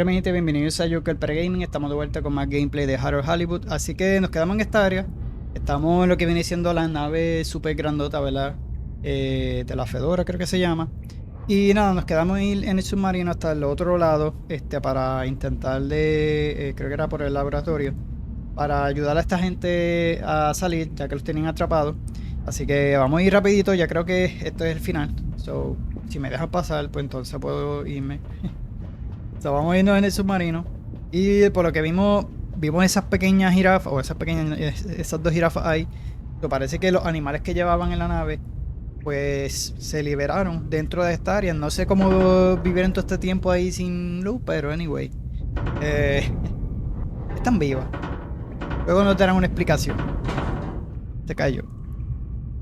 Hombre, mi gente, bienvenidos a Yoke el Pre-Gaming. Estamos de vuelta con más gameplay de Harold Halibut. Así que nos quedamos en esta área. Estamos en lo que viene siendo la nave super grandota, ¿verdad? De la FEDORA, creo que se llama. Y nada, nos quedamos en el submarino hasta el otro lado, para intentar creo que era por el laboratorio, para ayudar a esta gente a salir, ya que los tenían atrapados. Así que vamos a ir rapidito, ya creo que esto es el final. So, si me dejan pasar, pues entonces puedo irme. So, vamos a irnos en el submarino. Y por lo que vimos esas pequeñas jirafas, o esas dos jirafas ahí. So, parece que los animales que llevaban en la nave, pues se liberaron dentro de esta área. No sé cómo vivieron todo este tiempo ahí sin luz, pero anyway. Están vivas. Luego nos darán una explicación. Se cayó.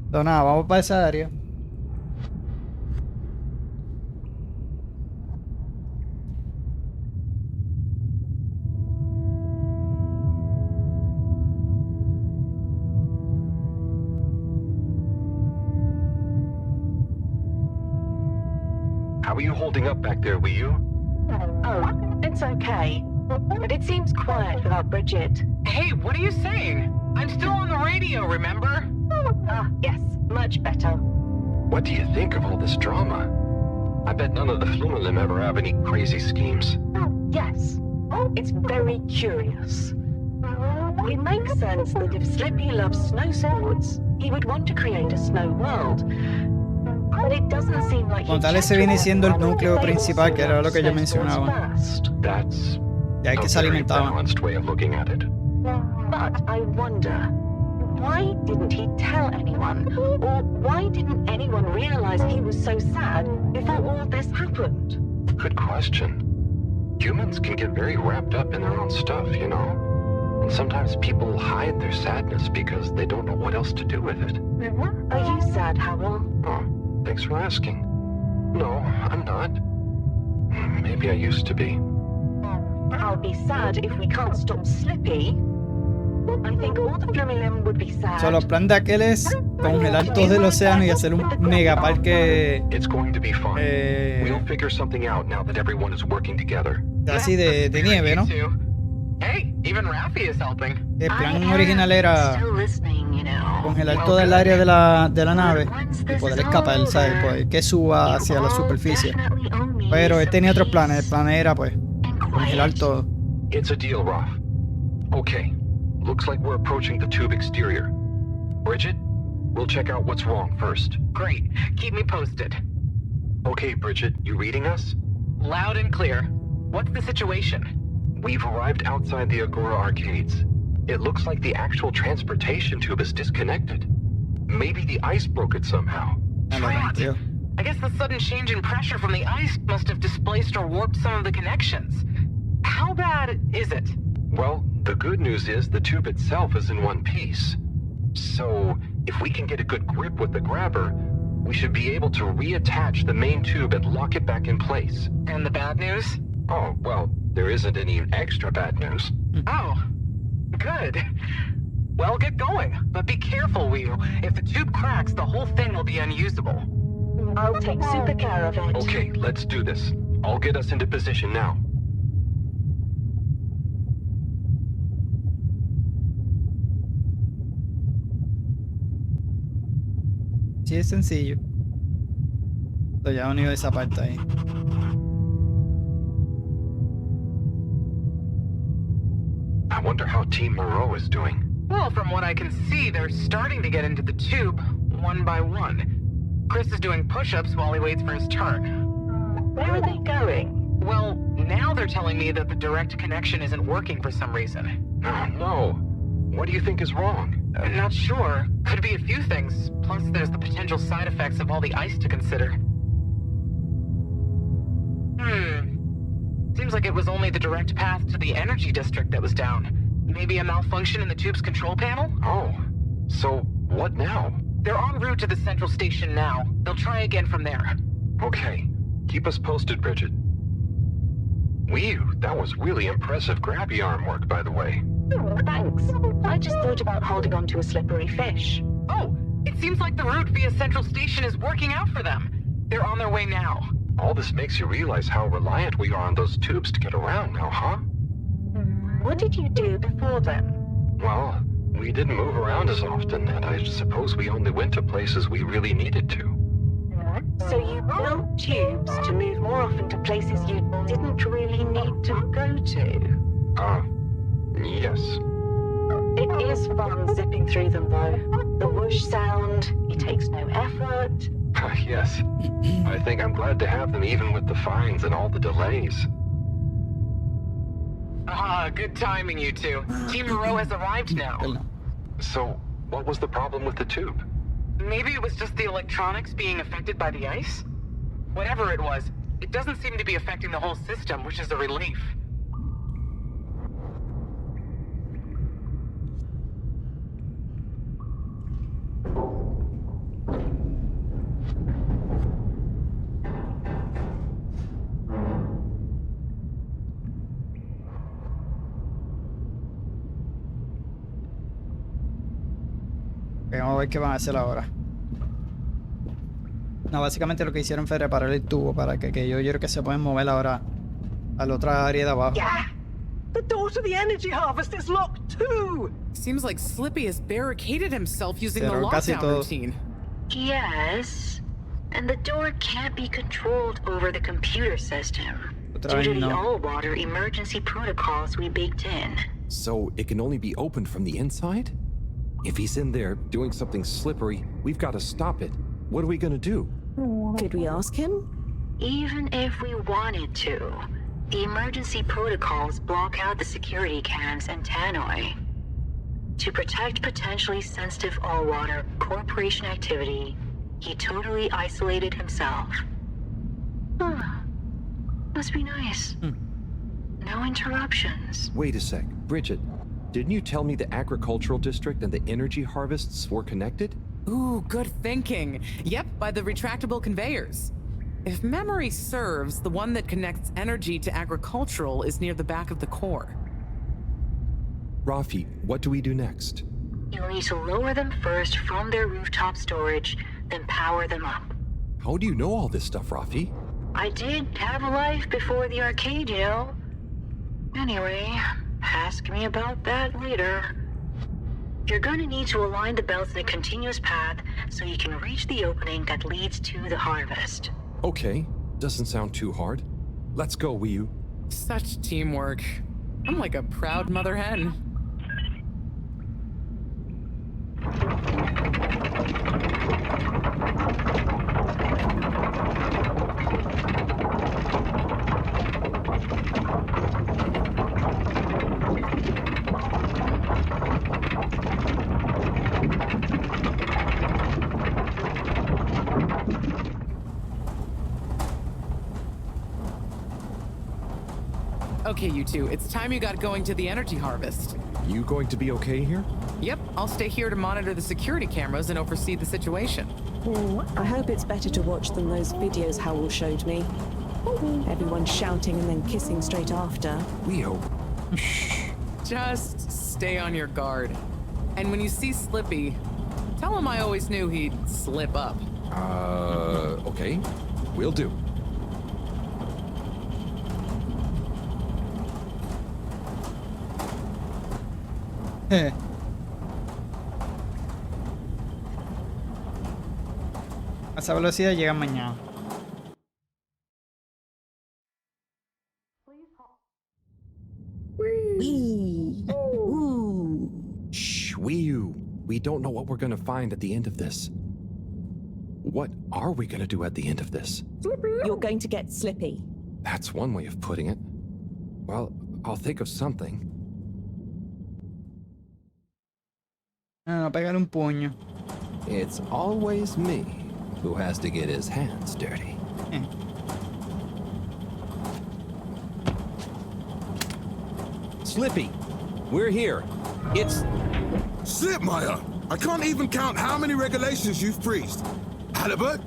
Entonces nada, vamos para esa área. How are you holding up back there, huyó? Oh, it's okay. But it seems quiet without Bridget. Hey, what are you saying? I'm still on the radio, remember? Yes, much better. What do you think of all this drama? I bet none of the Flumalim ever have any crazy schemes. Yes, it's very curious. It makes sense that if Slippy loves snow sports, he would want to create a snow world. But it doesn't seem like Como tal, ese viene siendo el núcleo principal, que era lo que yo mencionaba. That's Y ahí que se a very alimentaban. balanced way of looking at it. But I wonder, why didn't he tell anyone? Or why didn't anyone realize he was so sad before all this happened? Good question. Humans can get very wrapped up in their own stuff, you know? And sometimes people hide their sadness because they don't know what else to do with it. Are you sad, Harold? Oh, thanks for asking. No, I'm not. Maybe I used to be. I'll be sad if we can't stop Slippy. I think all the Flumalim would be sad. So, los planes de aquel es congelar todo el océano y hacer un megaparque It's going to be fun. We'll figure something out now that everyone is working together. así de nieve, ¿no? Hey, even Raffi is helping. El plan original era Still listening, you know. congelar toda el área de la nave y poder escapar, ¿sabes? Poder que suba hacia la superficie. Pero él tenía otros planes. El plan era, pues, congelar todo. It's a deal, Raf. Okay, looks like we're approaching the tube exterior. Bridget, we'll check out what's wrong first. Great. Keep me posted. Okay, Bridget, you reading us? Loud and clear. What's the situation? We've arrived outside the Agora arcades. It looks like the actual transportation tube is disconnected. Maybe the ice broke it somehow. Drat. I guess the sudden change in pressure from the ice must have displaced or warped some of the connections. How bad is it? Well, the good news is the tube itself is in one piece. So, if we can get a good grip with the grabber, we should be able to reattach the main tube and lock it back in place. And the bad news? Oh, well, there isn't any extra bad news. Oh, good. Well, get going, but be careful, huyó. If the tube cracks, the whole thing will be unusable. I'll take super care of it. Okay, let's do this. I'll get us into position now. Sí, es sencillo. Estoy ya unido esa parte ahí. I wonder how Team Mareaux is doing. Well, from what I can see, they're starting to get into the tube, one by one. Chris is doing push-ups while he waits for his turn. Where are they going? Well, now they're telling me that the direct connection isn't working for some reason. Oh, no. What do you think is wrong? Not sure. Could be a few things. Plus, there's the potential side effects of all the ice to consider. Seems like it was only the direct path to the energy district that was down. Maybe a malfunction in the tube's control panel? Oh, so what now? They're en route to the central station now. They'll try again from there. Okay, keep us posted, Bridget. Huyó, that was really impressive grabby arm work, by the way. Thanks. I just thought about holding on to a slippery fish. Oh, it seems like the route via Central Station is working out for them. They're on their way now. All this makes you realize how reliant we are on those tubes to get around now, huh? What did you do before then? Well, we didn't move around as often, and I suppose we only went to places we really needed to. So you built tubes to move more often to places you didn't really need to go to? Yes. It is fun zipping through them, though. The whoosh sound, it takes no effort. Yes. I think I'm glad to have them even with the fines and all the delays. Good timing, you two. Jeanne Mareaux has arrived now. So, what was the problem with the tube? Maybe it was just the electronics being affected by the ice? Whatever it was, it doesn't seem to be affecting the whole system, which is a relief. Vamos a ver qué van a hacer ahora. No, básicamente lo que hicieron fue reparar el tubo para que yo creo que se pueden mover ahora a la otra área de abajo. Yeah! The door to the energy harvest is locked too! Seems like Slippy has barricaded himself using the Cerró casi lockdown todo. routine. Yes. And the door can't be controlled over the computer system Otra due vez to the no. all-water emergency protocols we baked in. So it can only be opened from the inside? If he's in there doing something slippery, we've got to stop it. What are we gonna do? Did we ask him? Even if we wanted to, the emergency protocols block out the security cams and tannoy. To protect potentially sensitive all-water corporation activity, he totally isolated himself. Must be nice. No interruptions. Wait a sec. Bridget, didn't you tell me the agricultural district and the energy harvests were connected? Ooh, good thinking. Yep, by the retractable conveyors. If memory serves, the one that connects energy to agricultural is near the back of the core. Rafi, what do we do next? You'll need to lower them first from their rooftop storage, then power them up. How do you know all this stuff, Rafi? I did have a life before the arcade, you know. Anyway, ask me about that later. You're gonna need to align the belts in a continuous path so you can reach the opening that leads to the harvest. Okay, doesn't sound too hard. Let's go, Wii. Such teamwork. I'm like a proud mother hen. Okay, you two, it's time you got going to the energy harvest. You going to be okay here? Yep, I'll stay here to monitor the security cameras and oversee the situation. I hope it's better to watch than those videos Harold showed me. Everyone shouting and then kissing straight after. We hope. Just stay on your guard. And when you see Slippy, tell him I always knew he'd slip up. Okay. Will do. A esa velocidad llegan mañana. Wee. Ooh. Shh, Wii. We don't know what we're gonna find at the end of this. What are we gonna do at the end of this? You're going to get Slippy. That's one way of putting it. Well, I'll think of something. No, pegar un puño. It's always me who has to get his hands dirty. Slippy, we're here. It's... Slipmeyer! I can't even count how many regulations you've breached. Halibut?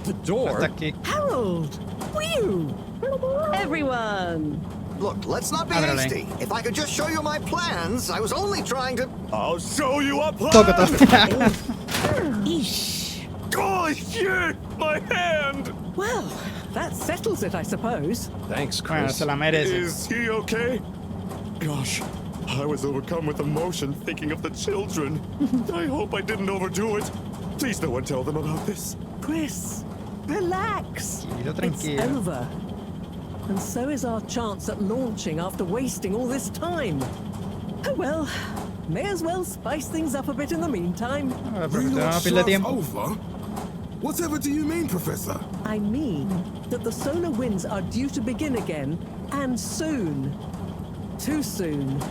The door? Hasta aquí. Harold! Wee! Everyone! Look, let's not be Ábrele. hasty. If I could just show you my plans, I was only trying to... I'll show you a plan! Tócate. Eesh. Oh, shit! My hand! Well, that settles it, I suppose. Thanks, Bueno, Chris. se la merece. Is he okay? Gosh, I was overcome with emotion thinking of the children. I hope I didn't overdo it. Please no one tell them about this. Chris, relax. Tranquilo, It's tranquilo. over. And so is our chance at launching after wasting all this time. Oh well, may as well spice things up a bit in the meantime. Ah, pero usted no Relaunch pierde starts tiempo. over? Whatever do you mean, Professor? I mean that the solar winds are due to begin again, and soon. Too soon.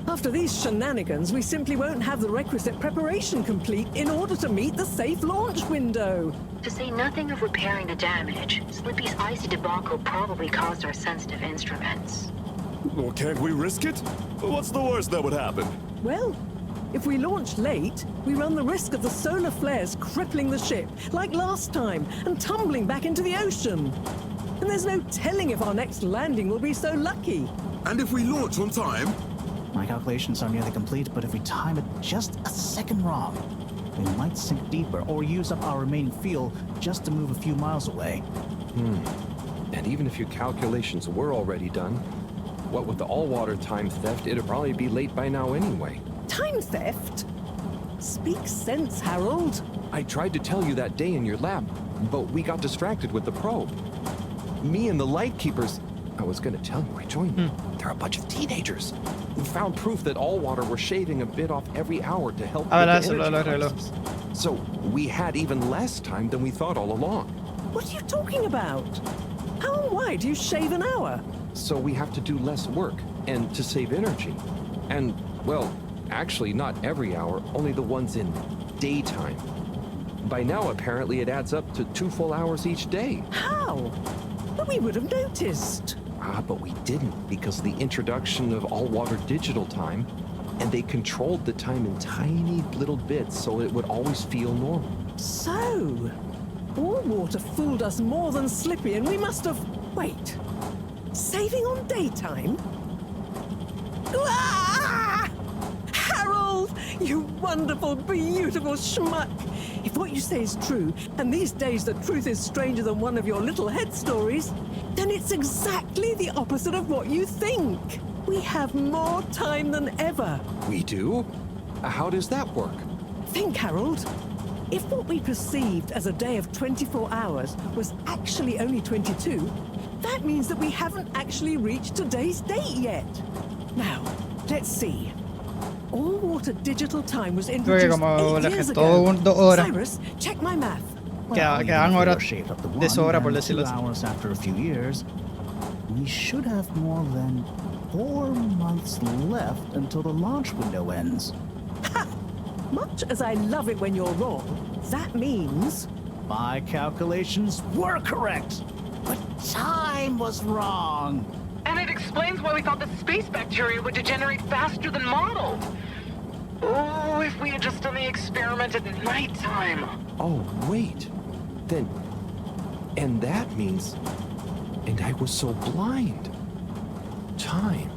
After these shenanigans, we simply won't have the requisite preparation complete in order to meet the safe launch window. To say nothing of repairing the damage, Slippy's icy debacle probably caused our sensitive instruments. Well, can't we risk it? What's the worst that would happen? Well, if we launch late, we run the risk of the solar flares crippling the ship, like last time, and tumbling back into the ocean. And there's no telling if our next landing will be so lucky. And if we launch on time? My calculations are nearly complete, but if we time it just a second wrong, we might sink deeper or use up our remaining fuel just to move a few miles away. And even if your calculations were already done, what with the all-water time theft, it'd probably be late by now anyway. Time theft? Speak sense, Harold. I tried to tell you that day in your lab, but we got distracted with the probe. Me and the Lightkeepers, I was gonna tell you I joined them. They're a bunch of teenagers who found proof that all water were shaving a bit off every hour to help Ah, with verdad, the eso lo energy reloj. crisis. So we had even less time than we thought all along. What are you talking about? How and why do you shave an hour? So we have to do less work, and to save energy. And, well, actually not every hour, only the ones in daytime. By now, apparently, it adds up to 2 full hours each day. How? But we would have noticed. But we didn't because of the introduction of all-water digital time, and they controlled the time in tiny little bits so it would always feel normal. So, all water fooled us more than Slippy, and we must have... Wait. Saving on daytime? Ah! Harold, you wonderful, beautiful schmuck! If what you say is true, and these days the truth is stranger than one of your little head stories, then it's exactly the opposite of what you think. We have more time than ever. We do? How does that work? Think, Harold. If what we perceived as a day of 24 hours was actually only 22, that means that we haven't actually reached today's date yet. Now, let's see. All-water digital time was introduced como 8 le years restó ago. 2 horas. Cyrus, check my math. Quedan horas Shaved up the de sobra, por and decirlo 2 así. hours after a few years, we should have more than 4 months left until the launch window ends. Much as I love it when you're wrong, that means... My calculations were correct, but time was wrong. And it explains why we thought the space bacteria would degenerate faster than modeled. Oh, if we had just done the experiment at nighttime. Oh, wait. Then... And that means... And I was so blind. Time.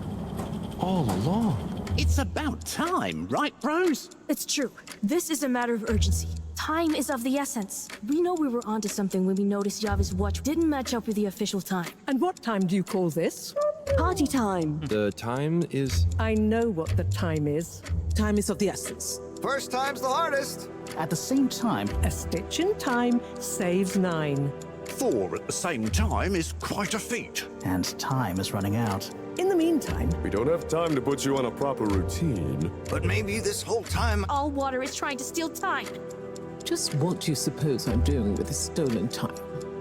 All along. It's about time, right, bros? It's true. This is a matter of urgency. Time is of the essence. We know we were onto something when we noticed Yava's watch didn't match up with the official time. And what time do you call this? Party time. The time is... I know what the time is. Time is of the essence. First time's the hardest. At the same time, A stitch in time saves 9. 4 at the same time is quite a feat. and time is running out. In the meantime, We don't have time to put you on a proper routine. But maybe this whole time... All water is trying to steal time. Just what do you suppose I'm doing with the stolen time?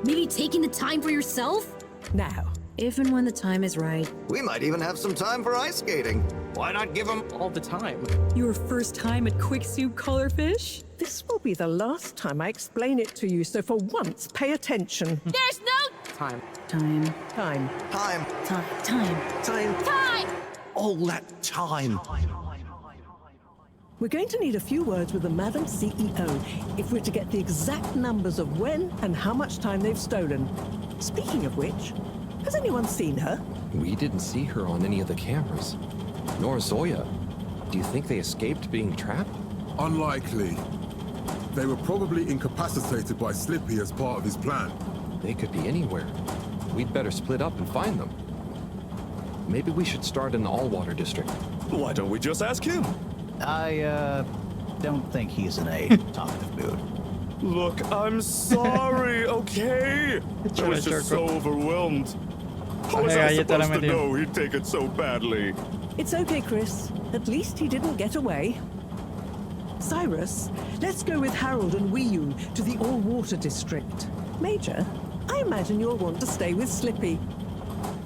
Maybe taking the time for yourself? now, If and when the time is right. We might even have some time for ice skating. Why not give them All the time. Your first time at Quick Soup Colorfish? this will be the last time I explain it to you, so for once, pay attention. There's no Time. time. Time. time? Time. All that time. We're going to need a few words with the Madam CEO if we're to get the exact numbers of when and how much time they've stolen. Speaking of which, has anyone seen her? We didn't see her on any of the cameras. Nor Zoya. Do you think they escaped being trapped? Unlikely. They were probably incapacitated by Slippy as part of his plan. They could be anywhere. We'd better split up and find them. Maybe we should start in the all-water district. Why don't we just ask him? I, don't think he's in a talkative mood. Look, I'm sorry, okay? I was just so overwhelmed. How was I supposed to know he'd take it so badly? It's okay, Chris. At least he didn't get away. Cyrus, let's go with Harold and Huyó to the all-water district. Major, I imagine you'll want to stay with Slippy.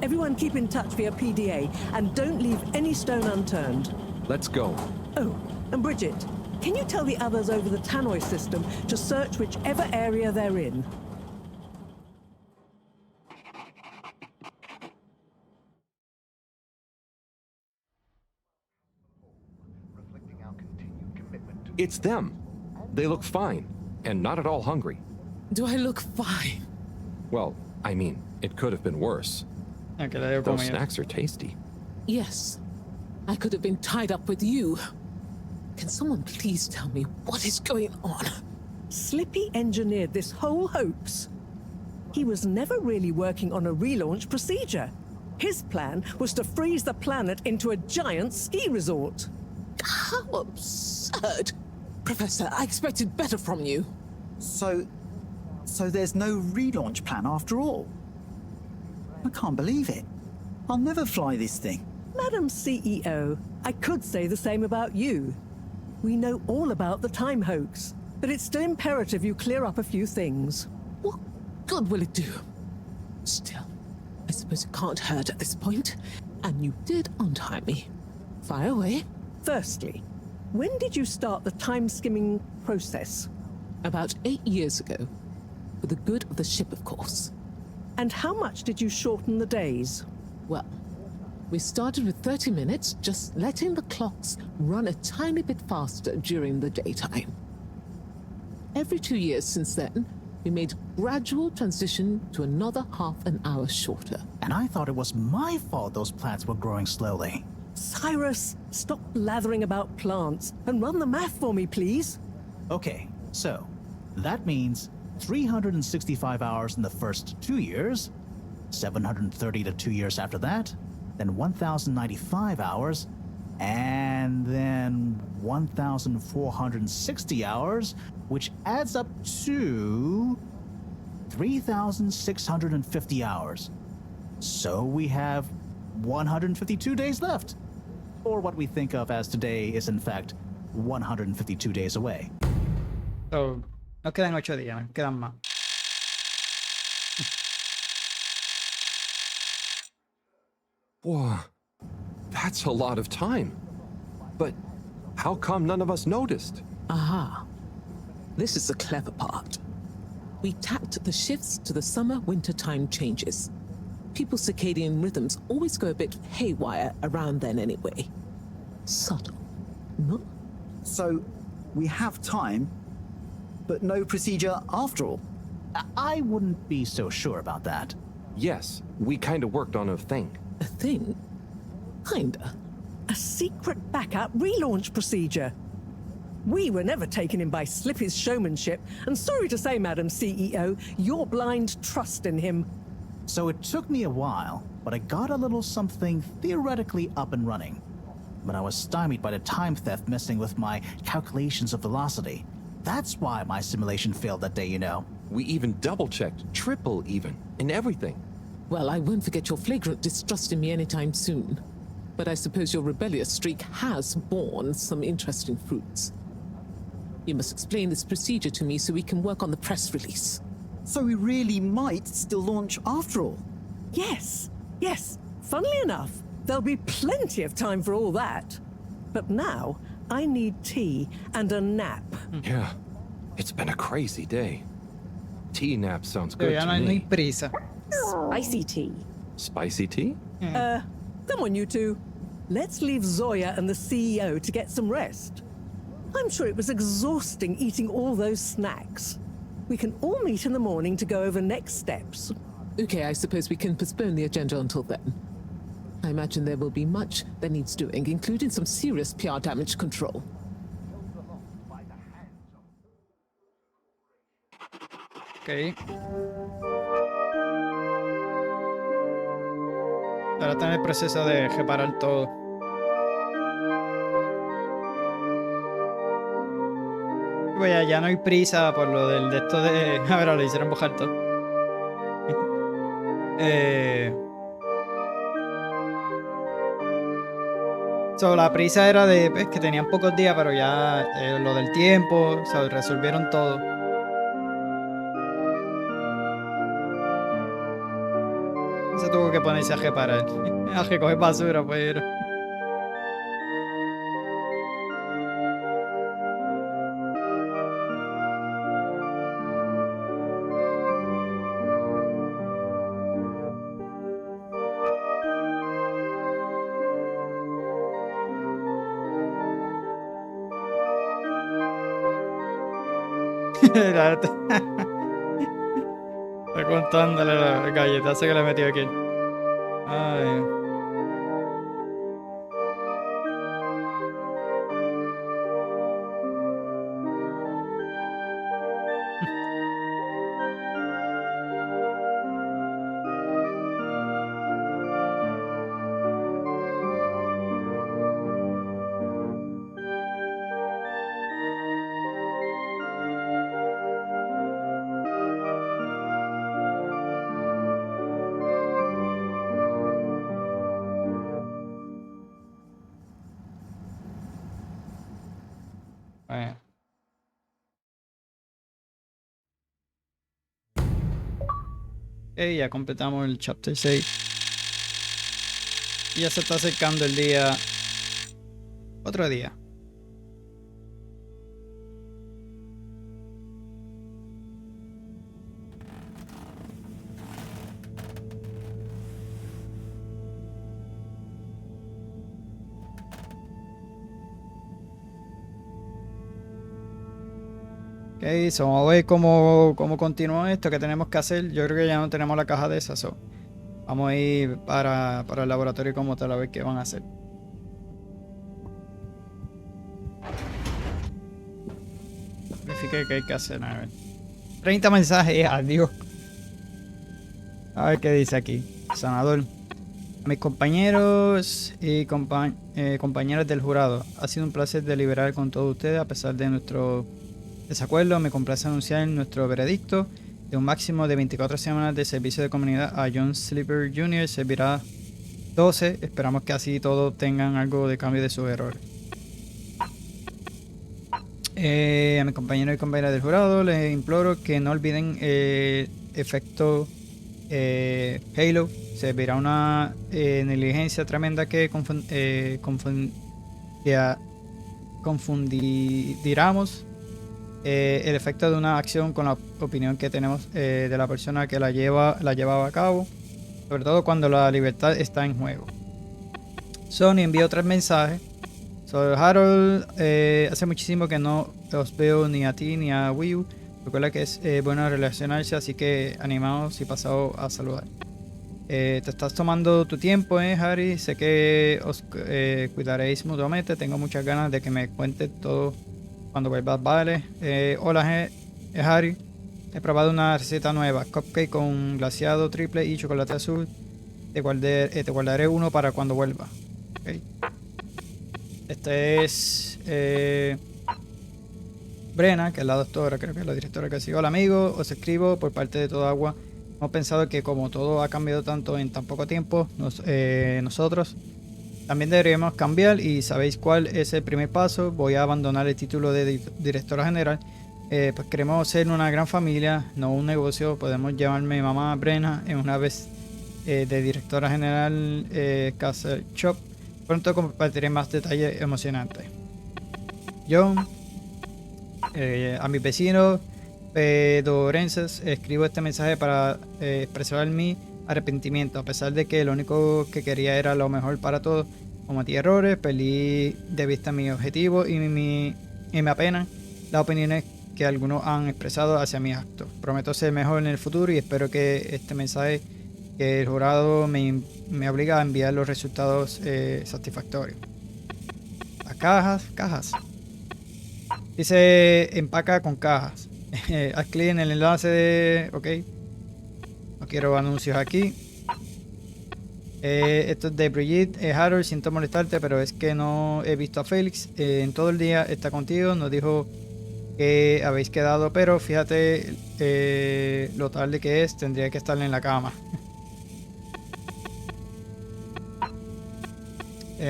Everyone keep in touch via PDA and don't leave any stone unturned. Let's go. Oh, and Bridget, can you tell the others over the tannoy system to search whichever area they're in? It's them. They look fine, and not at all hungry. Do I look fine? Well, I mean, it could have been worse. Those snacks are tasty. Yes. I could have been tied up with you. Can someone please tell me what is going on? Slippy engineered this whole hoax. He was never really working on a relaunch procedure. His plan was to freeze the planet into a giant ski resort. How absurd! Professor, I expected better from you. So there's no relaunch plan after all? I can't believe it. I'll never fly this thing. Madam CEO, I could say the same about you. We know all about the time hoax, but it's still imperative you clear up a few things. What good will it do? Still, I suppose it can't hurt at this point. And you did untie me. Fire away. Firstly, when did you start the time-skimming process? About 8 years ago. For the good of the ship, of course. And how much did you shorten the days? Well, we started with 30 minutes, just letting the clocks run a tiny bit faster during the daytime. Every 2 years since then, we made gradual transition to another half an hour shorter. And I thought it was my fault those plants were growing slowly. Cyrus, stop blathering about plants and run the math for me, please. Okay, so that means 365 hours in the first 2 years, 730 to 2 years after that, then 1,095 hours, and then 1,460 hours, which adds up to 3,650 hours. So we have 152 days left. Or what we think of as today is in fact 152 days away. So, nos quedan 8 días, nos quedan más. Whoa, that's a lot of time. But how come none of us noticed? Aha. This is the clever part. We tacked the shifts to the summer-winter time changes. People's circadian rhythms always go a bit haywire around then anyway. Subtle, no? So, we have time, but no procedure after all. I wouldn't be so sure about that. Yes, we kind of worked on a thing. A thing? Kinda. A secret backup relaunch procedure. We were never taken in by Slippy's showmanship, and sorry to say, Madam CEO, your blind trust in him. So it took me a while, but I got a little something theoretically up and running. But I was stymied by the time theft messing with my calculations of velocity. That's why my simulation failed that day, you know. We even double-checked, triple even, and everything. Well, I won't forget your flagrant distrust in me anytime soon. But I suppose your rebellious streak has borne some interesting fruits. You must explain this procedure to me so we can work on the press release. So we really might still launch after all? Yes. Funnily enough, there'll be plenty of time for all that. But now, I need tea and a nap. Yeah, it's been a crazy day. Tea nap sounds good to No hay me. prisa. Spicy tea. Spicy tea? Come on, you two. Let's leave Zoya and the CEO to get some rest. I'm sure it was exhausting eating all those snacks. We can all meet in the morning to go over next steps. Okay, I suppose we can postpone the agenda until then. I imagine there will be much that needs doing, including some serious PR damage control. Ok. Ahora está en el proceso de reparar todo. Pues ya no hay prisa por lo del de esto de... A ver, lo hicieron bajar todo. La prisa era de pues, que tenían pocos días, pero ya lo del tiempo, o sea, resolvieron todo. Se tuvo que ponerse a reparar, a recoger basura, pues. Está contándole la galletazo que le metió aquí. Ay. Bueno. Ya completamos el chapter 6. Y ya se está acercando el día. Otro día. Ok, so vamos a ver cómo continúa esto que tenemos que hacer. Yo creo que ya no tenemos la caja de esas. So. Vamos a ir para el laboratorio como tal a ver qué van a hacer. Verifique qué hay que hacer. A ver. 30 mensajes. Adiós. A ver qué dice aquí. Sanador. A mis compañeros y compañeras del jurado. Ha sido un placer deliberar con todos ustedes a pesar de nuestro desacuerdo. Me complace anunciar nuestro veredicto. De un máximo de 24 semanas de servicio de comunidad a John Slipper Jr. servirá 12. Esperamos que así todos tengan algo de cambio de sus errores. A mis compañeros y compañeras del jurado les imploro que no olviden efecto Halo. Servirá una negligencia tremenda que confundiramos el efecto de una acción con la opinión que tenemos de la persona que la llevaba a cabo, sobre todo cuando la libertad está en juego. Sony envió 3 mensajes. Harold, hace muchísimo que no os veo ni a ti ni a Will. Recuerda que es bueno relacionarse, así que animaos y pasaos a saludar. Te estás tomando tu tiempo, Harry. Sé que os cuidaréis mutuamente. Tengo muchas ganas de que me cuentes todo cuando vuelvas, vale. Hola, Harry. He probado una receta nueva: cupcake con glaseado triple y chocolate azul. Te guardaré uno para cuando vuelva. Okay. Este es Brenna, que es la doctora, creo que es la directora que sigue. Hola, amigo. Os escribo por parte de Toda Agua. Hemos pensado que como todo ha cambiado tanto en tan poco tiempo, nosotros también deberíamos cambiar, y sabéis cuál es el primer paso. Voy a abandonar el título de directora general. Pues queremos ser una gran familia, no un negocio. Podemos llamarme mamá Brenna en una vez de directora general Castle Shop. Pronto compartiré más detalles emocionantes. John, a mis vecinos fedorenses, escribo este mensaje para expresar mi arrepentimiento, a pesar de que lo único que quería era lo mejor para todos. Cometí errores, perdí de vista mi objetivo y me apenan las opiniones que algunos han expresado hacia mis actos. Prometo ser mejor en el futuro y espero que este mensaje que el jurado me obliga a enviar los resultados satisfactorios. Las cajas. Dice empaca con cajas. Haz clic en el enlace de... Ok. No quiero anuncios aquí. Esto es de Brigitte. Harold, siento molestarte, pero es que no he visto a Félix en todo el día. Está contigo, nos dijo que habéis quedado, pero fíjate lo tarde que es, tendría que estar en la cama.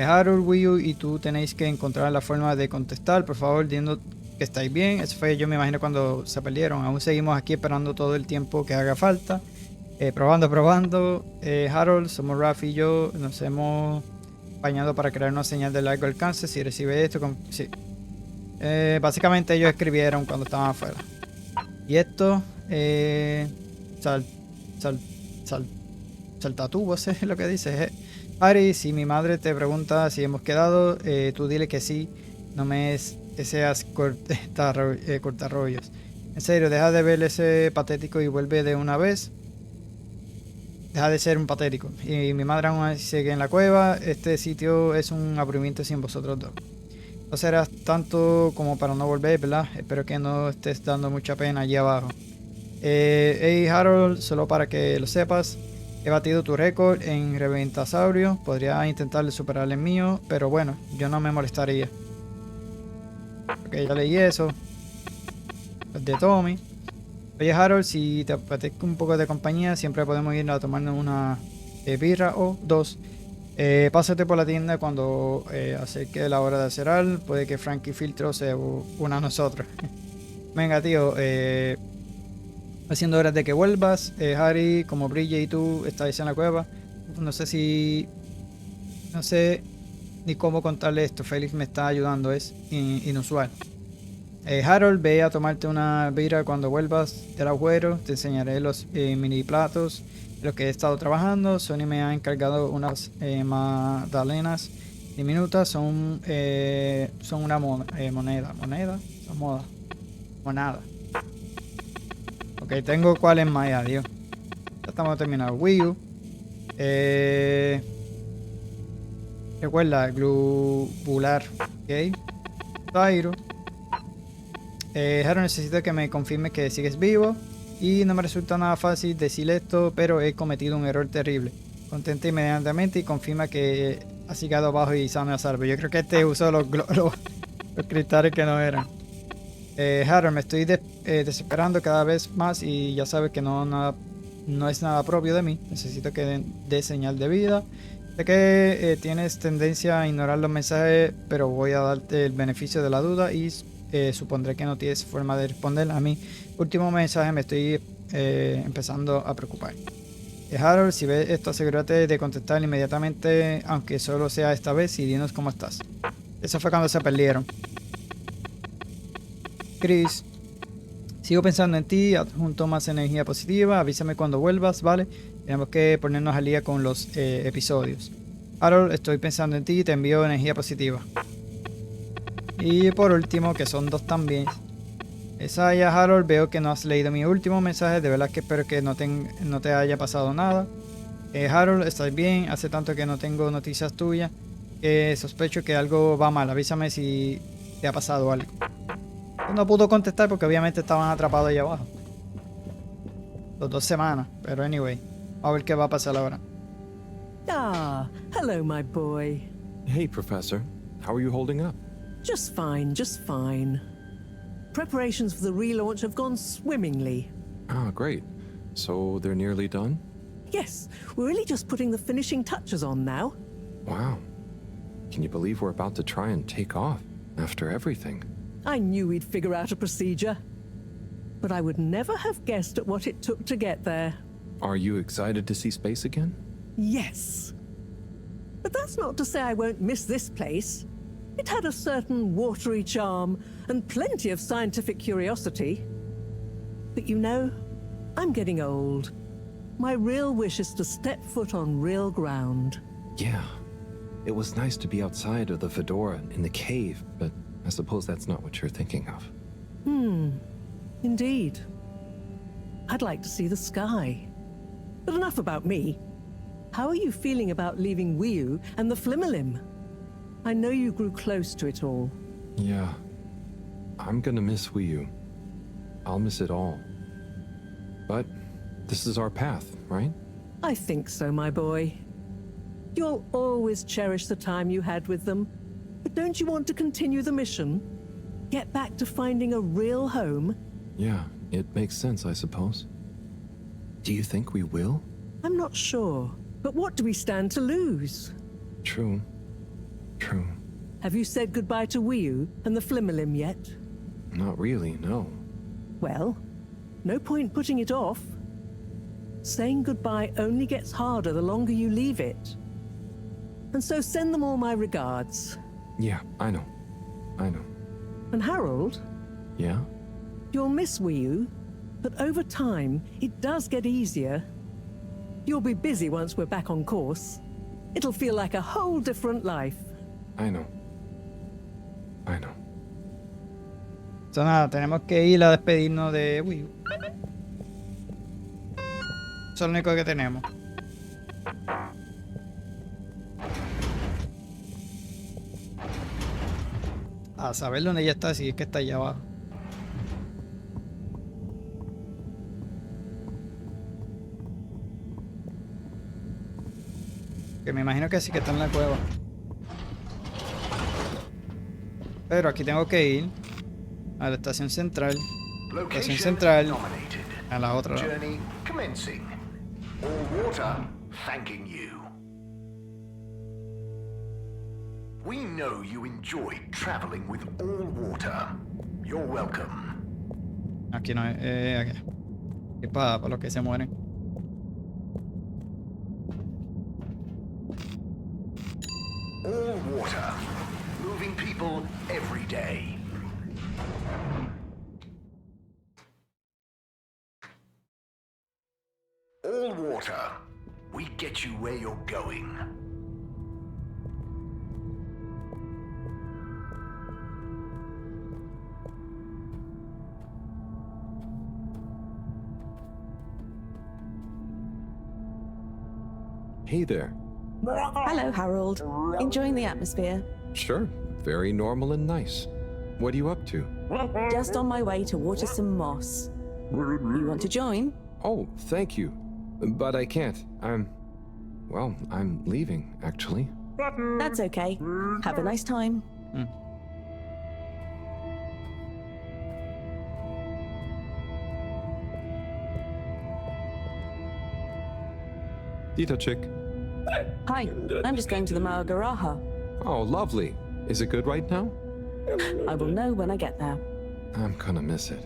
Harold, Will y tú tenéis que encontrar la forma de contestar, por favor, diciendo que estáis bien. Eso fue, yo me imagino, cuando se perdieron. Aún seguimos aquí esperando todo el tiempo que haga falta. Probando. Harold, somos Rafi y yo. Nos hemos bañado para crear una señal de largo alcance. Si recibe esto, sí. Básicamente ellos escribieron cuando estaban afuera. Y esto, saltatubos, es lo que dice. Ari, si mi madre te pregunta si hemos quedado, tú dile que sí. No me seas cortarrollos. En serio, deja de ver ese patético y vuelve de una vez. Deja de ser un patético. Y mi madre aún así sigue en la cueva. Este sitio es un aburrimiento sin vosotros dos. No serás tanto como para no volver, ¿verdad? Espero que no estés dando mucha pena allí abajo. Hey Harold, solo para que lo sepas, he batido tu récord en reventasaurio. Podría intentar superar el mío, pero bueno, yo no me molestaría. Ok, ya leí eso. El de Tommy. Oye Harold, si te apetezca un poco de compañía, siempre podemos ir a tomarnos una birra o dos. Pásate por la tienda cuando acerque la hora de cenar. Puede que Frankie Filtro se una a nosotros. Venga, tío. Haciendo horas de que vuelvas. Harry, como Brille y tú estáis en la cueva. No sé ni cómo contarle esto. Félix me está ayudando. Es inusual. Harold, ve a tomarte una birra cuando vuelvas del agüero. Te enseñaré los mini platos en los que he estado trabajando. Sony me ha encargado unas magdalenas diminutas. Son una moneda. Son monada. Ok, tengo cuál es Maya, Dios. Ya estamos terminados. Wii U. Recuerda, globular. Ok. Tyro. Harold, necesito que me confirme que sigues vivo. Y no me resulta nada fácil decir esto, pero he cometido un error terrible. Contenta inmediatamente y confirma que has llegado abajo y sano a salvo. Yo creo que este usó los cristales que no eran. Harold, me estoy desesperando cada vez más y ya sabes que no es nada propio de mí. Necesito que dé señal de vida. Sé que tienes tendencia a ignorar los mensajes, pero voy a darte el beneficio de la duda y supondré que no tienes forma de responder a mi último mensaje. Me estoy empezando a preocupar. Harold, si ves esto, asegúrate de contestar inmediatamente, aunque solo sea esta vez, y dinos cómo estás. Eso fue cuando se perdieron. Chris, sigo pensando en ti, adjunto más energía positiva, avísame cuando vuelvas, ¿vale? Tenemos que ponernos al día con los episodios. Harold, estoy pensando en ti, te envío energía positiva. Y por último, que son dos también. Esa Harold, veo que no has leído mi último mensaje, de verdad que espero que no te haya pasado nada. Harold, ¿estás bien? Hace tanto que no tengo noticias tuyas, que sospecho que algo va mal, avísame si te ha pasado algo. No pudo contestar porque obviamente estaban atrapados allá abajo. Las 2 semanas, pero anyway, a ver qué va a pasar ahora. Ah, hello, my boy. Hey, Professor. How are you holding up? Just fine, just fine. Preparations for the relaunch have gone swimmingly. Ah, great. So they're nearly done? Yes, we're really just putting the finishing touches on now. Wow. Can you believe we're about to try and take off after everything? I knew we'd figure out a procedure. But I would never have guessed at what it took to get there. Are you excited to see space again? Yes. But that's not to say I won't miss this place. It had a certain watery charm and plenty of scientific curiosity. But you know, I'm getting old. My real wish is to step foot on real ground. Yeah. It was nice to be outside of the FEDORA in the cave, but I suppose that's not what you're thinking of. Indeed. I'd like to see the sky. But enough about me. How are you feeling about leaving Wiu and the Flimmerlim? I know you grew close to it all. Yeah. I'm gonna miss Wiu. I'll miss it all. But this is our path, right? I think so, my boy. You'll always cherish the time you had with them. But don't you want to continue the mission? Get back to finding a real home? Yeah, it makes sense, I suppose. Do you think we will? I'm not sure. But what do we stand to lose? True. True. Have you said goodbye to Wiyu and the Flimmerlim yet? Not really, no. Well, no point putting it off. Saying goodbye only gets harder the longer you leave it. And so send them all my regards. Yeah, I know. I know. And Harold? Yeah? You'll miss Wiyu, but over time, it does get easier. You'll be busy once we're back on course. It'll feel like a whole different life. I know. I know. So nada, tenemos que ir a despedirnos de Wiyu. Eso es lo único que tenemos. A saber dónde ella está, si es que está allá abajo. Que me imagino que sí que está en la cueva. Pero aquí tengo que ir a la estación central. Estación central. A la otra. Journey commencing. All water thanking you. We know you enjoyed traveling with all water. You're welcome. Aquí no es. Aquí. Y para los que se mueren. All water. Moving people every day. All water. We get you where you're going. Hey there. Hello, Harold. Enjoying the atmosphere? Sure. Very normal and nice. What are you up to? Just on my way to water some moss. You want to join? Oh, thank you. But I can't. I'm leaving, actually. That's okay. Have a nice time. Dita chick. Hi, I'm just going to the Maagaraha. Oh, lovely. Is it good right now? I will know when I get there. I'm gonna miss it.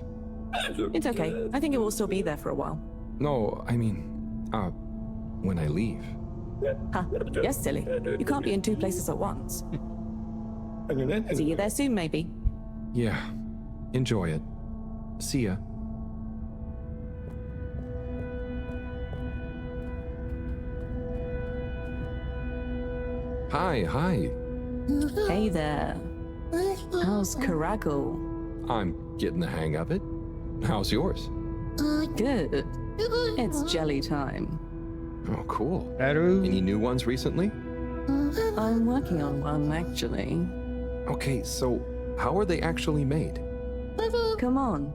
It's okay. I think it will still be there for a while. No, I mean, when I leave. Huh. Yes, silly. You can't be in two places at once. See you there soon, maybe. Yeah. Enjoy it. See ya. Hi. Hey there. How's Caracal? I'm getting the hang of it. How's yours? Good. It's jelly time. Oh, cool. Any new ones recently? I'm working on one, actually. Okay, so how are they actually made? Come on,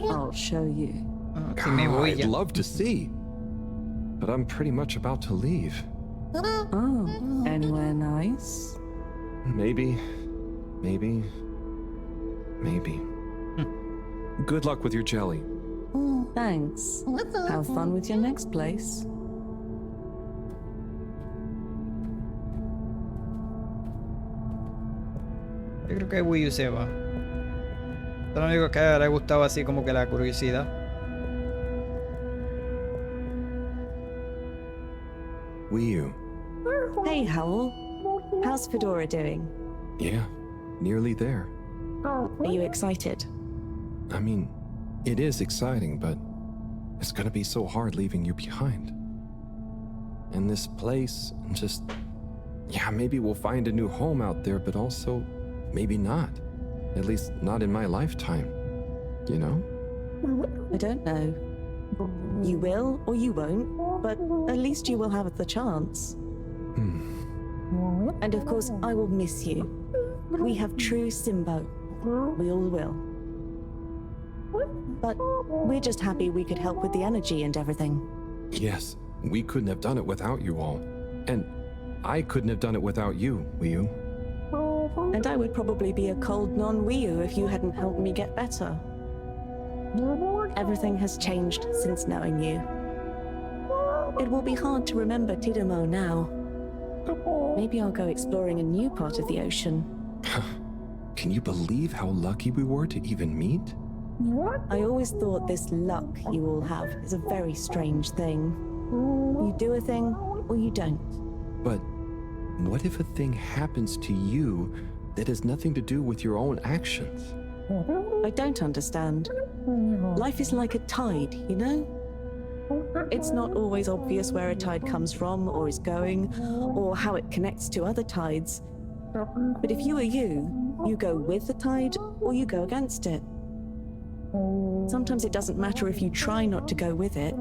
I'll show you. I'd love to see. But I'm pretty much about to leave. Oh, anywhere nice? Maybe. Good luck with your jelly. Thanks. Have fun with your next place. Yo creo que Wiyu se va. Lo único que le ha gustado así como que la curiosidad. Wiyu. Hey, Howell. How's Fedora doing? Yeah, nearly there. Are you excited? I mean, it is exciting, but it's gonna be so hard leaving you behind. And this place, just... Yeah, maybe we'll find a new home out there, but also maybe not. At least not in my lifetime. You know? I don't know. You will or you won't, but at least you will have the chance. And of course, I will miss you. We have true Simbo. We all will. But we're just happy we could help with the energy and everything. Yes, we couldn't have done it without you all. And I couldn't have done it without you, Wiyu. And I would probably be a cold non-Wiyu if you hadn't helped me get better. Everything has changed since knowing you. It will be hard to remember Tidamo now. Maybe I'll go exploring a new part of the ocean. Can you believe how lucky we were to even meet? I always thought this luck you all have is a very strange thing. You do a thing, or you don't. But what if a thing happens to you that has nothing to do with your own actions? I don't understand. Life is like a tide, you know? It's not always obvious where a tide comes from, or is going, or how it connects to other tides. But if you are you go with the tide, or you go against it. Sometimes it doesn't matter if you try not to go with it.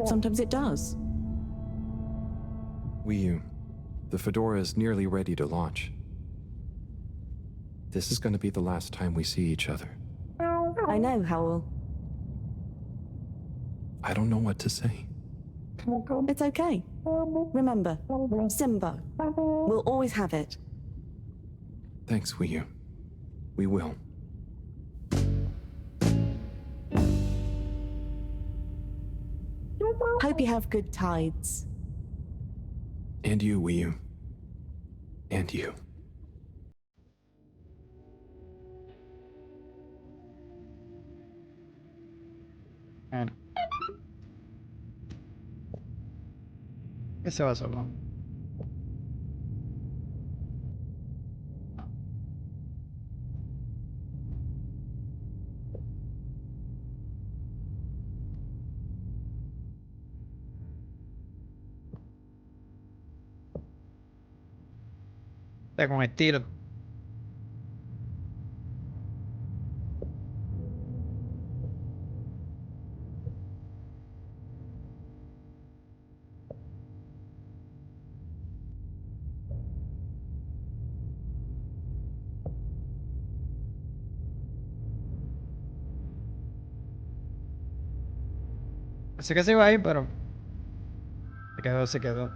Sometimes it does. Wiyu, the Fedora is nearly ready to launch. This is going to be the last time we see each other. I know, Howell. I don't know what to say. It's okay. Remember, Simba. We'll always have it. Thanks, Wiyu. We will. Hope you have good tides. And you, Wiyu. And you. Bueno. ¿Qué se va solo? Está con estilo. Pensé que se iba a ir, pero se quedó.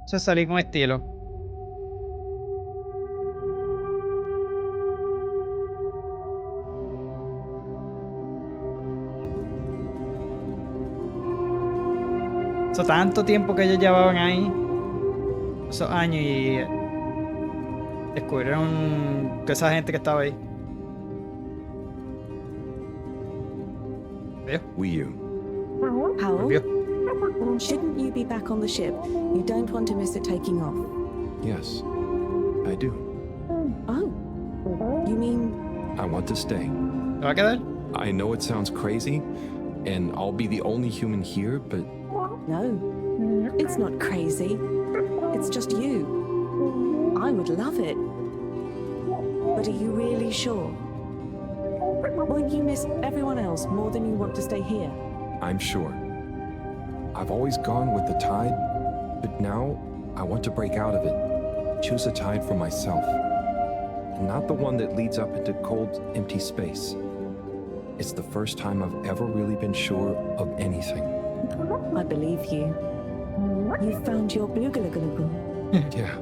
Eso es salir con estilo. Eso tanto tiempo que ellos llevaban ahí, esos años, y descubrieron que esa gente que estaba ahí. Huyó. Harold, shouldn't you be back on the ship? You don't want to miss it taking off. Yes, I do. Oh, you mean... I want to stay. ¿Te va a quedar? I know it sounds crazy, and I'll be the only human here, but... No, it's not crazy. It's just you. I would love it. But are you really sure? Won't you miss everyone else more than you want to stay here? I'm sure. I've always gone with the tide, but now I want to break out of it. Choose a tide for myself. Not the one that leads up into cold, empty space. It's the first time I've ever really been sure of anything. I believe you. You found your blugalugulugu. Yeah.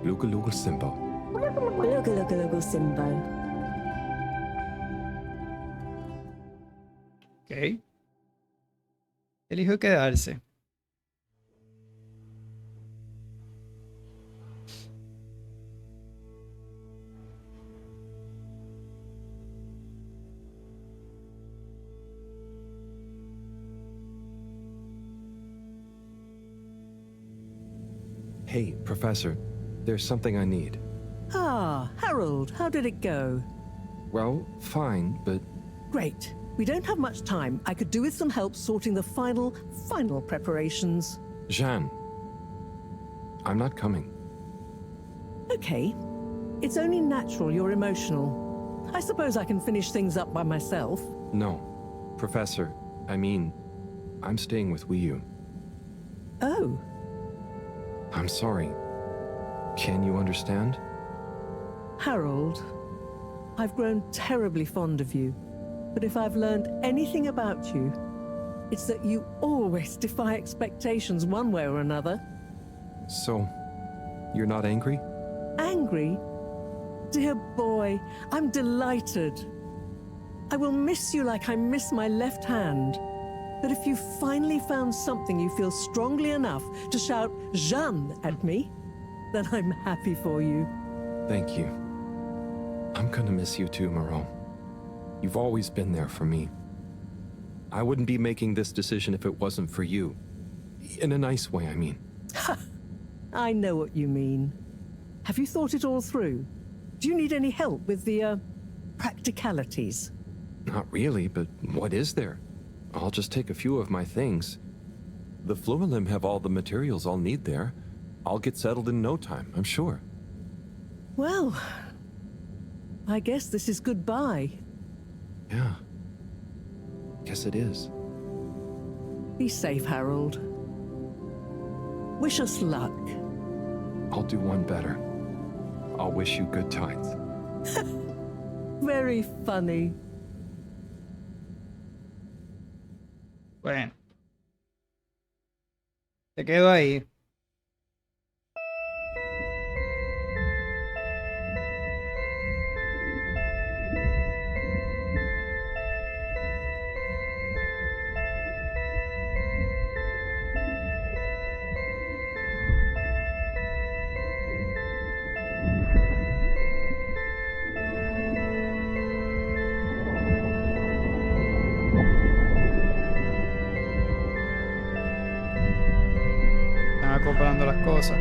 Lugalugul Simbo. Blugalugulugu Simbo. Ok. Elijo quedarse. Hey, Professor, there's something I need. Ah, Harold, how did it go? Well, fine, but... Great. We don't have much time. I could do with some help sorting the final preparations. Jeanne, I'm not coming. Okay. It's only natural you're emotional. I suppose I can finish things up by myself. No. Professor, I mean, I'm staying with Huyó. Oh. I'm sorry. Can you understand? Harold, I've grown terribly fond of you. But if I've learned anything about you, it's that you always defy expectations one way or another. So, you're not angry? Angry? Dear boy, I'm delighted. I will miss you like I miss my left hand. But if you finally found something you feel strongly enough to shout Jeanne at me, then I'm happy for you. Thank you. I'm gonna miss you too, Mareaux. You've always been there for me. I wouldn't be making this decision if it wasn't for you. In a nice way, I mean. I know what you mean. Have you thought it all through? Do you need any help with the, practicalities? Not really, but what is there? I'll just take a few of my things. The Fluilim have all the materials I'll need there. I'll get settled in no time, I'm sure. Well, I guess this is goodbye. Yeah. Guess it is. Be safe, Harold. Wish us luck. I'll do one better. I'll wish you good tides. Very funny. Bueno. Se quedó ahí. Están acoplando las cosas.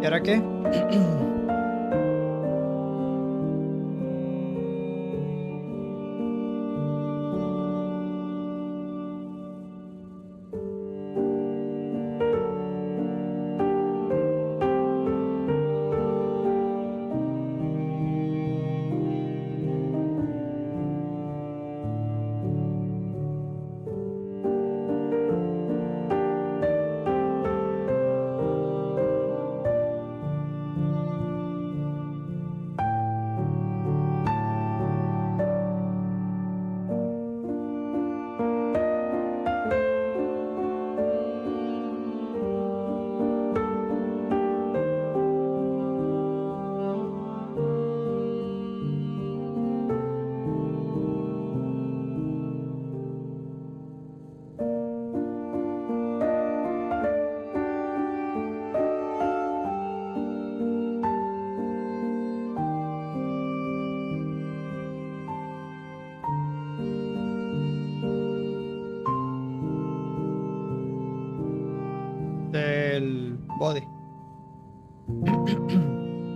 ahora qué? Del body.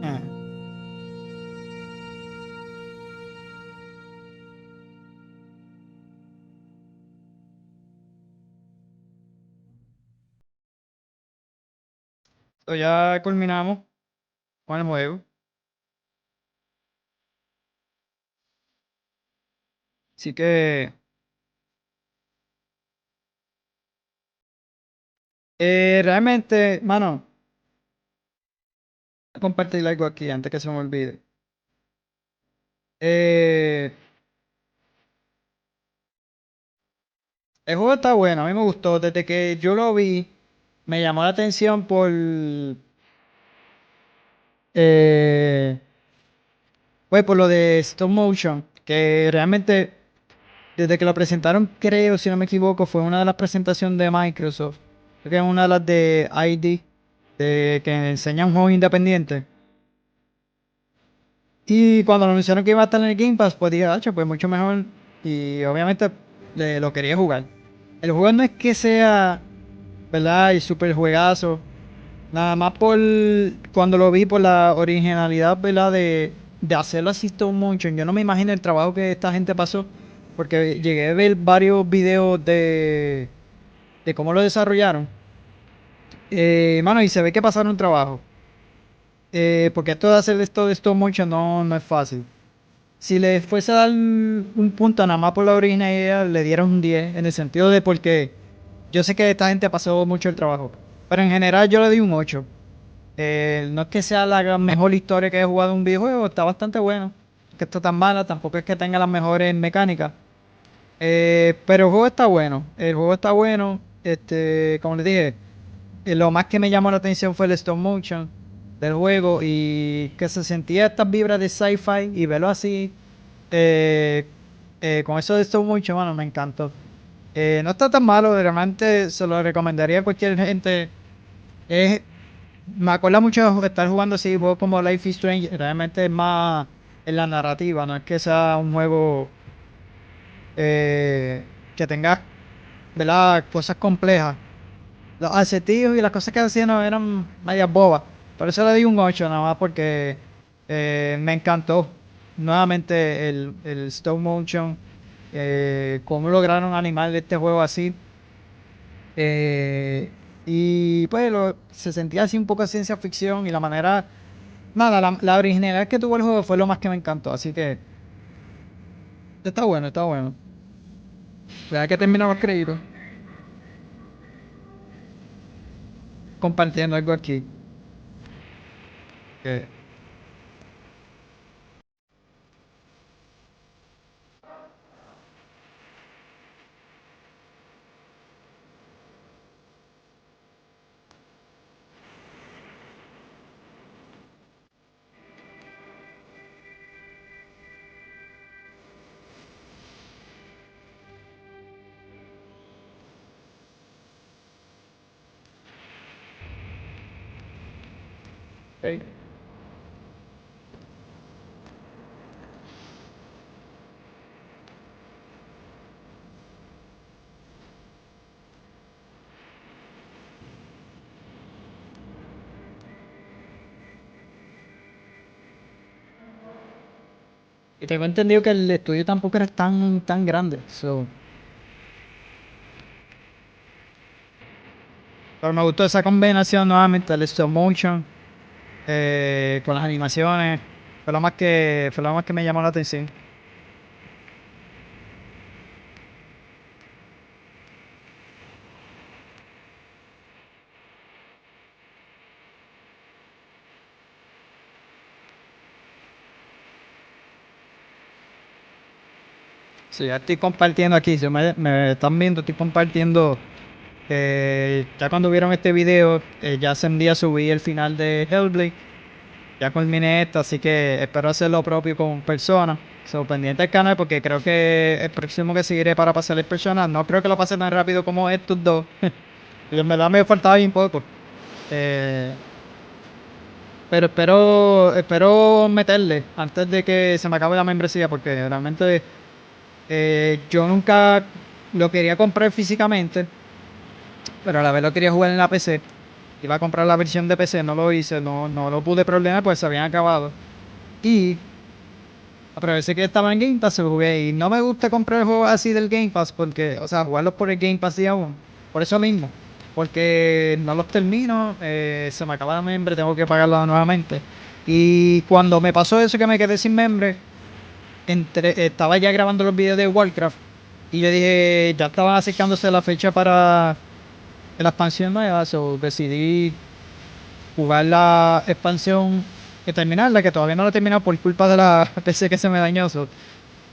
Ah. So ya culminamos con el juego. Así que realmente, mano, voy a compartir algo aquí antes que se me olvide. Eh, el juego está bueno, a mí me gustó. Desde que yo lo vi, me llamó la atención eh, pues por lo de stop motion, que realmente desde que lo presentaron, creo, si no me equivoco, fue una de las presentaciones de Microsoft. Creo que es una de las de ID, que enseñan juegos independientes. Y cuando anunciaron que iba a estar en el Game Pass, pues dije, pues mucho mejor. Y obviamente lo quería jugar. El juego no es que sea, ¿verdad? Y super juegazo. Nada más por cuando lo vi por la originalidad, ¿verdad? De hacerlo así stop motion. Yo no me imagino el trabajo que esta gente pasó. Porque llegué a ver varios videos de cómo lo desarrollaron. Mano, y se ve que pasaron un trabajo. Porque esto de hacer esto de stop motion no es fácil. Si le fuese a dar un punto nada más por la originalidad, le dieron un 10. En el sentido de porque yo sé que esta gente pasó mucho el trabajo. Pero en general yo le doy un 8. No es que sea la mejor historia que he jugado en un videojuego, está bastante bueno. Que esto tan mala, tampoco es que tenga las mejores mecánicas. Pero el juego está bueno. El juego está bueno. Como les dije, lo más que me llamó la atención fue el stop motion del juego y que se sentía estas vibras de sci-fi y verlo así. Con eso de stop motion, bueno, me encantó. No está tan malo, realmente se lo recomendaría a cualquier gente. Me acuerda mucho de estar jugando así juegos como Life is Strange. Realmente es más en la narrativa, no es que sea un juego que tenga, ¿verdad?, cosas complejas. Los acertijos y las cosas que hacían no eran medias bobas. Por eso le di un 8 nada más porque me encantó. Nuevamente el stop motion. Cómo lograron animar este juego así. Y pues se sentía así un poco de ciencia ficción y la manera... Nada, la originalidad que tuvo el juego fue lo más que me encantó. Así que... Está bueno, está bueno. ¿Verdad que terminamos crédito? Compartiendo algo aquí. Que ok. Y tengo entendido que el estudio tampoco era tan grande. Pero me gustó esa combinación nuevamente, el stop motion con las animaciones. Fue lo más que me llamó la atención. Sí, ya estoy compartiendo aquí, si me están viendo, estoy compartiendo. Ya cuando vieron este video, ya hace un día subí el final de Hellblade. Ya culminé esto, así que espero hacer lo propio con personas. Pendiente del canal porque creo que el próximo que seguiré para pasar el personas. No creo que lo pase tan rápido como estos dos. Y en verdad me faltaba bien poco. Pero espero meterle antes de que se me acabe la membresía porque realmente yo nunca lo quería comprar físicamente, pero a la vez lo quería jugar en la PC. Iba a comprar la versión de PC, no lo hice, no lo pude problemar pues se habían acabado. Y aproveché que estaba en Game Pass, lo jugué. Y no me gusta comprar juegos así del Game Pass porque, o sea, jugarlos por el Game Pass y aún. Por eso mismo. Porque no los termino, se me acaba la membre, tengo que pagarla nuevamente. Y cuando me pasó eso que me quedé sin membre, estaba ya grabando los videos de Warcraft. Y yo dije, ya estaba acercándose la fecha para la expansión nueva, decidí jugar la expansión y terminarla, que todavía no la he terminado por culpa de la PC que se me dañó.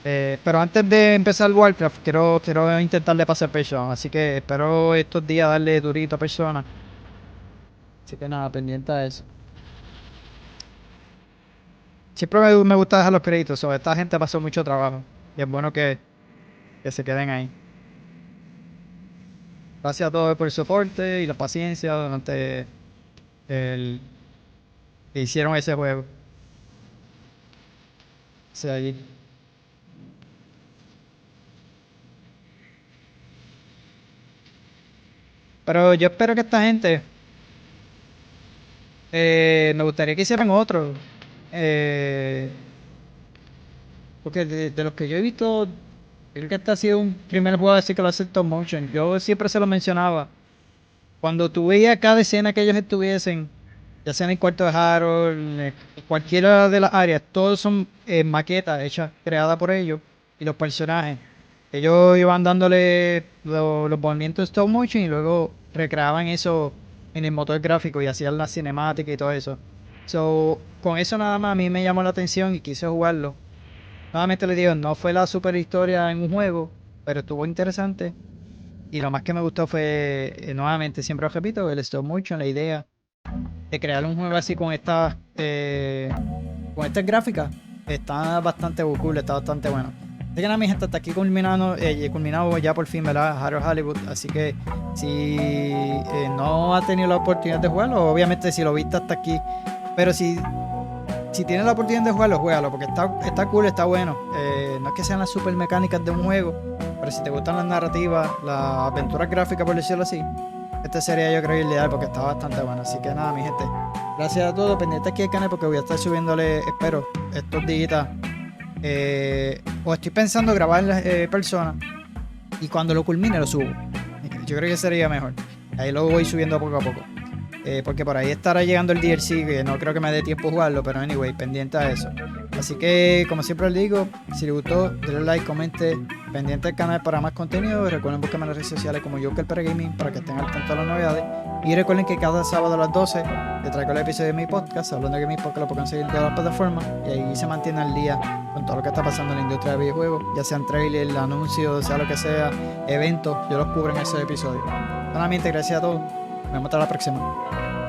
Pero antes de empezar Warcraft, quiero intentarle pasar persona, así que espero estos días darle durito a persona. Así que nada, pendiente a eso. Siempre me gusta dejar los créditos, esta gente pasó mucho trabajo y es bueno que se queden ahí. Gracias a todos por el soporte y la paciencia durante que hicieron ese juego. Allí. Pero yo espero que esta gente me gustaría que hicieran otro. Porque de los que yo he visto, creo que este ha sido un primer juego así que lo hace stop motion. Yo siempre se lo mencionaba. Cuando tú veías cada escena que ellos estuviesen, ya sea en el cuarto de Harold, en cualquiera de las áreas, todos son maquetas hechas, creadas por ellos y los personajes. Ellos iban dándole los movimientos de stop motion y luego recreaban eso en el motor gráfico y hacían la cinemática y todo eso. Con eso nada más a mí me llamó la atención y quise jugarlo. Nuevamente les digo, no fue la super historia en un juego, pero estuvo interesante. Y lo más que me gustó fue, nuevamente, siempre lo repito, el stop motion, la idea de crear un juego así con estas gráficas. Está bastante cool, está bastante bueno. Así que nada, mi gente, hasta aquí culminado ya por fin, ¿verdad? Harold Halibut. Así que si no ha tenido la oportunidad de jugarlo, obviamente si lo viste hasta aquí, pero si tienes la oportunidad de jugarlo, juégalo, porque está cool, está bueno. No es que sean las super mecánicas de un juego, pero si te gustan las narrativas, las aventuras gráficas, por decirlo así, este sería yo creo el ideal porque está bastante bueno. Así que nada, mi gente, gracias a todos, pendiente aquí del canal porque voy a estar subiéndole, espero, estos días. O estoy pensando grabar personas y cuando lo culmine lo subo. Yo creo que sería mejor. Ahí lo voy subiendo poco a poco. Porque por ahí estará llegando el DLC, que no creo que me dé tiempo a jugarlo, pero anyway, pendiente a eso. Así que, como siempre les digo, si les gustó, denle like, comente, pendiente del canal para más contenido. Recuerden buscarme en las redes sociales como yo, que el Gaming, para que estén al tanto de las novedades. Y recuerden que cada sábado a las 12 les traigo el episodio de mi podcast, hablando de mi podcast, lo pueden conseguir en todas las plataformas. Y ahí se mantiene al día con todo lo que está pasando en la industria de videojuegos, ya sean trailers, anuncios, sea lo que sea, eventos, yo los cubro en esos episodios. Solamente gracias a todos. Nos vemos hasta la próxima.